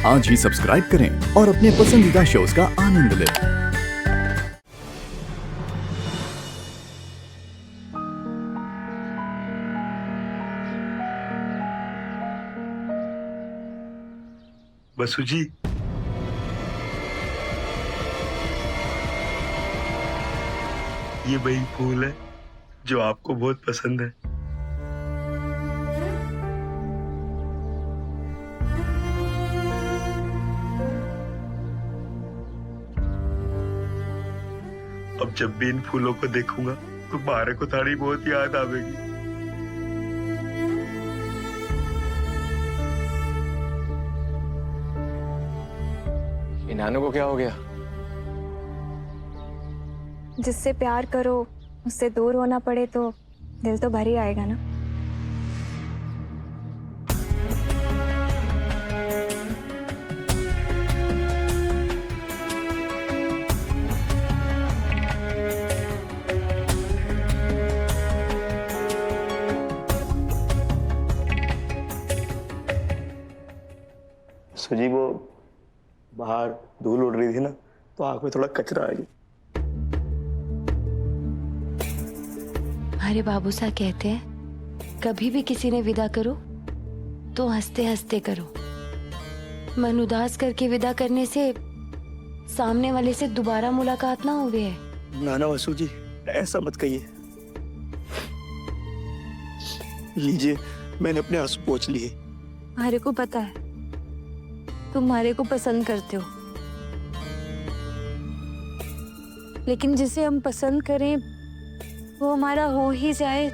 आज ही सब्सक्राइब करें और अपने पसंदीदा शोज का आनंद लें। बसु जी, ये वही फूल है जो आपको बहुत पसंद है। अब जब भी इन फूलों को देखूंगा तो बारे को थारी बहुत याद आवेगी। नानू को क्या हो गया? जिससे प्यार करो उससे दूर होना पड़े तो दिल तो भर ही आएगा ना। सुजी, वो बाहर धूल उड़ रही थी ना, तो आंख में थोड़ा कचरा आ गया। हमारे बाबू साहब कहते हैं कभी भी किसी ने विदा करो तो हंसते हंसते करो। मन उदास करके विदा करने से सामने वाले से दोबारा मुलाकात ना हुई है। नाना वसु जी, ऐसा मत कहिए। लीजिए, मैंने अपने आंसू पोंछ लिए। हमारे को पता है तुम हमारे को पसंद करते हो, लेकिन जिसे हम पसंद करें वो हमारा हो ही जाए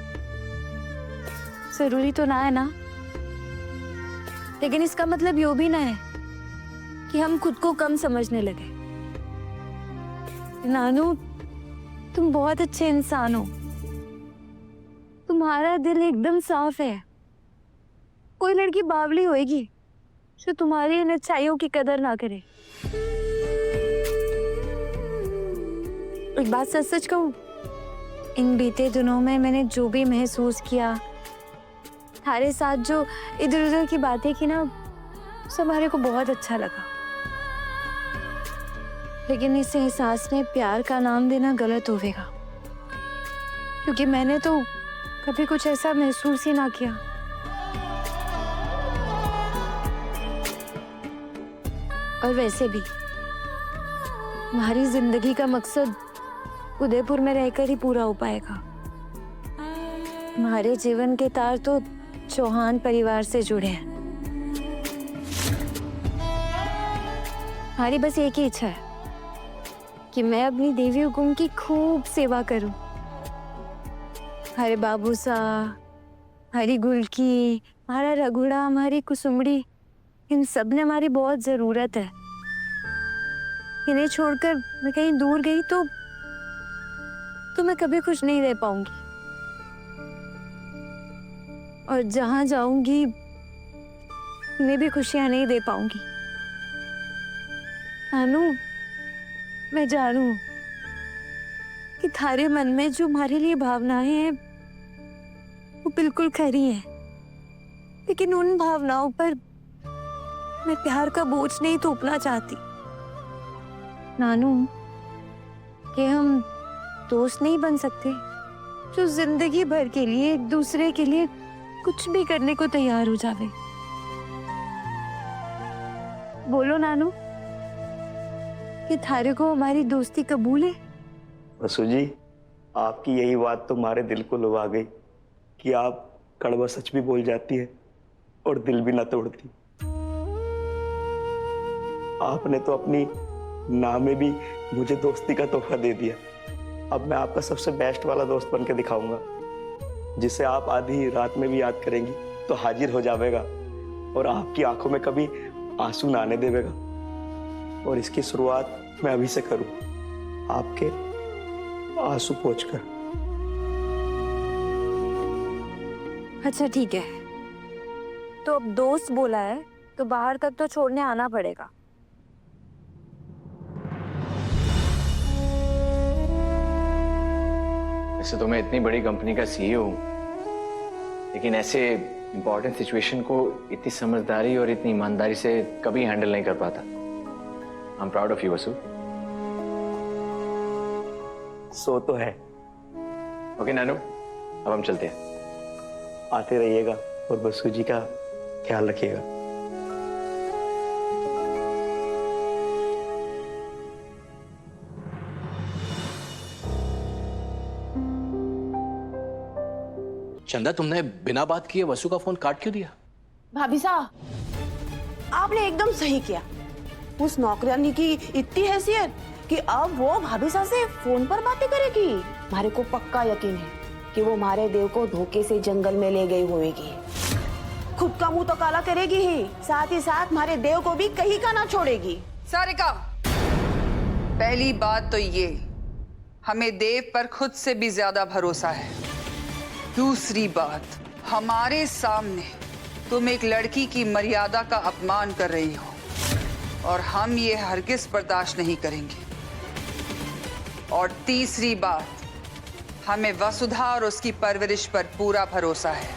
जरूरी तो ना है ना। लेकिन इसका मतलब यो भी ना है कि हम खुद को कम समझने लगे। नानू, तुम बहुत अच्छे इंसान हो। तुम्हारा दिल एकदम साफ है। कोई लड़की बावली होएगी जो तुम्हारी इन अच्छाइयों की कदर ना करे। एक बात सच सच कहूं, इन बीते दिनों में मैंने जो भी महसूस किया, थारे साथ जो इधर उधर की बातें की ना, सब हमारे को बहुत अच्छा लगा। लेकिन इस एहसास में प्यार का नाम देना गलत होगा, क्योंकि मैंने तो कभी कुछ ऐसा महसूस ही ना किया। और वैसे भी हमारी जिंदगी का मकसद उदयपुर में रहकर ही पूरा हो पाएगा। हमारे जीवन के तार तो चौहान परिवार से जुड़े हैं। हमारी बस एक ही इच्छा है कि मैं अपनी देवी हुकुम की खूब सेवा करूं। हमारे बाबू सा, हमारी गुलकी, हमारा रघुड़ा, हमारी कुसुमड़ी, इन सब ने हमारी बहुत जरूरत है। इन्हें छोड़कर मैं कहीं दूर गई तो मैं कभी खुश नहीं रह पाऊंगी, और जहां जाऊंगी उन्हें भी खुशियां नहीं दे पाऊंगी। नानू, मैं जानू कि थारे मन में जो हमारे लिए भावनाएं हैं वो बिल्कुल खरी हैं, लेकिन उन भावनाओं पर मैं प्यार का बोझ नहीं थोपना चाहती। नानू, कि हम दोस्त नहीं बन सकते जो जिंदगी भर के लिए एक दूसरे के लिए कुछ भी करने को तैयार हो जावे? बोलो नानू, कि थारे को हमारी दोस्ती कबूल है? वसु जी, आपकी यही बात तो हमारे दिल को लुभा गई कि आप कड़वा सच भी बोल जाती है और दिल भी ना तोड़ती। आपने तो अपनी नाम में भी मुझे दोस्ती का तोहफा दे दिया। अब मैं आपका सबसे बेस्ट वाला दोस्त बन के दिखाऊंगा, जिसे आप आधी रात में भी याद करेंगी तो हाजिर हो जाएगा और आपकी आंखों में कभी आंसू ना आने देगा। और इसकी शुरुआत मैं अभी से करूं, आपके आंसू पोंछकर। अच्छा ठीक है, तो अब दोस्त बोला है तो बाहर तक तो छोड़ने आना पड़ेगा। वैसे तो मैं इतनी बड़ी कंपनी का सीईओ हूं, लेकिन ऐसे इंपॉर्टेंट सिचुएशन को इतनी समझदारी और इतनी ईमानदारी से कभी हैंडल नहीं कर पाता। I am proud of you Vasu. सो तो है। ओके नानू, अब हम चलते हैं। आते रहिएगा और बसु जी का ख्याल रखिएगा। चंदा, तुमने बिना बात किए वसु का फोन काट क्यों दिया? भाभी साहब, आपने एकदम सही किया। उस नौकरानी की इतनी हैसियत कि अब वो भाभी साहब से फोन पर बातें करेगी। हमारे को पक्का यकीन है कि वो हमारे देव को धोखे से जंगल में ले गई होगी। खुद का मुंह तो काला करेगी ही, साथ ही साथ हमारे देव को भी कहीं का ना छोड़ेगी। सारिका, पहली बात तो ये, हमें देव पर खुद से भी ज्यादा भरोसा है। दूसरी बात, हमारे सामने तुम एक लड़की की मर्यादा का अपमान कर रही हो और हम ये हरगिज बर्दाश्त नहीं करेंगे। और तीसरी बात, हमें वसुधा और उसकी परवरिश पर पूरा भरोसा है।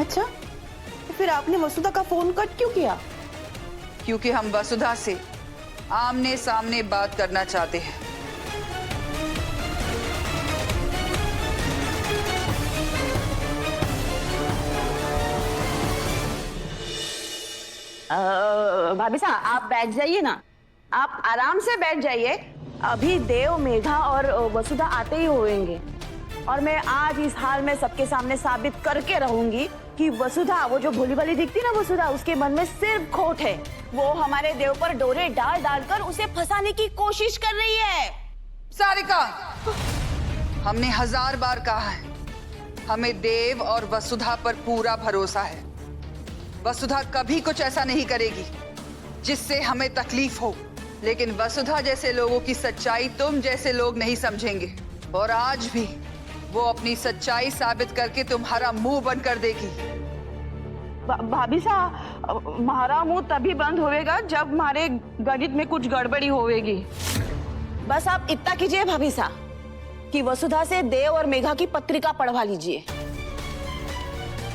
अच्छा, तो फिर आपने वसुधा का फोन कट क्यों किया? क्योंकि हम वसुधा से आमने सामने बात करना चाहते हैं। भाभी साहब, आप बैठ जाइए ना, आप आराम से बैठ जाइए। अभी देव, मेघा और वसुधा आते ही होंगे और मैं आज इस हाल में सबके सामने साबित करके रहूंगी कि वसुधा, वो जो भोली भाली दिखती ना वसुधा, उसके मन में सिर्फ खोट है। वो हमारे देव पर डोरे डाल डालकर उसे फंसाने की कोशिश कर रही है। सारिका, हमने 1000 बार कहा है, हमें देव और वसुधा पर पूरा भरोसा है। वसुधा कभी कुछ ऐसा नहीं करेगी जिससे हमें तकलीफ हो, लेकिन वसुधा जैसे लोगों की सच्चाई तुम जैसे लोग नहीं समझेंगे और आज भी वो अपनी सच्चाई साबित करके तुम्हारा मुंह बंद कर देगी। भाभी साहब, हमारा मुंह तभी बंद होएगा जब हमारे गणित में कुछ गड़बड़ी होएगी। बस आप इतना कीजिए भाभी साहब कि वसुधा से देव और मेघा की पत्रिका पढ़वा लीजिए।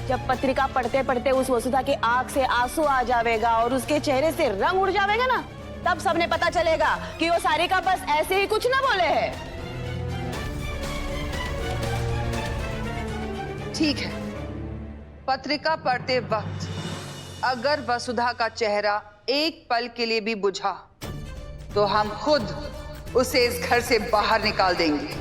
जब पत्रिका पढ़ते पढ़ते उस वसुधा की आंख से आंसू आ जाएगा और उसके चेहरे से रंग उड़ जाएगा ना, तब सबने पता चलेगा कि वो सारिका बस ऐसे ही कुछ ना बोले है। ठीक है, पत्रिका पढ़ते वक्त अगर वसुधा का चेहरा एक पल के लिए भी बुझा तो हम खुद उसे इस घर से बाहर निकाल देंगे।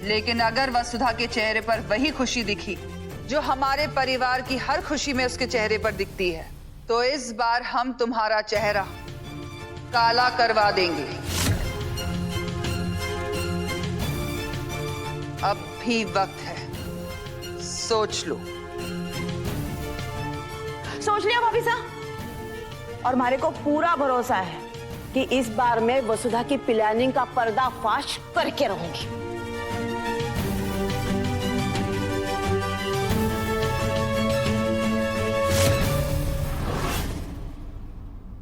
लेकिन अगर वसुधा के चेहरे पर वही खुशी दिखी जो हमारे परिवार की हर खुशी में उसके चेहरे पर दिखती है, तो इस बार हम तुम्हारा चेहरा काला करवा देंगे। अब भी वक्त है, सोच लो। सोच लिया भाभी साहब, और हमारे को पूरा भरोसा है कि इस बार मैं वसुधा की प्लानिंग का पर्दाफाश करके रहूंगी।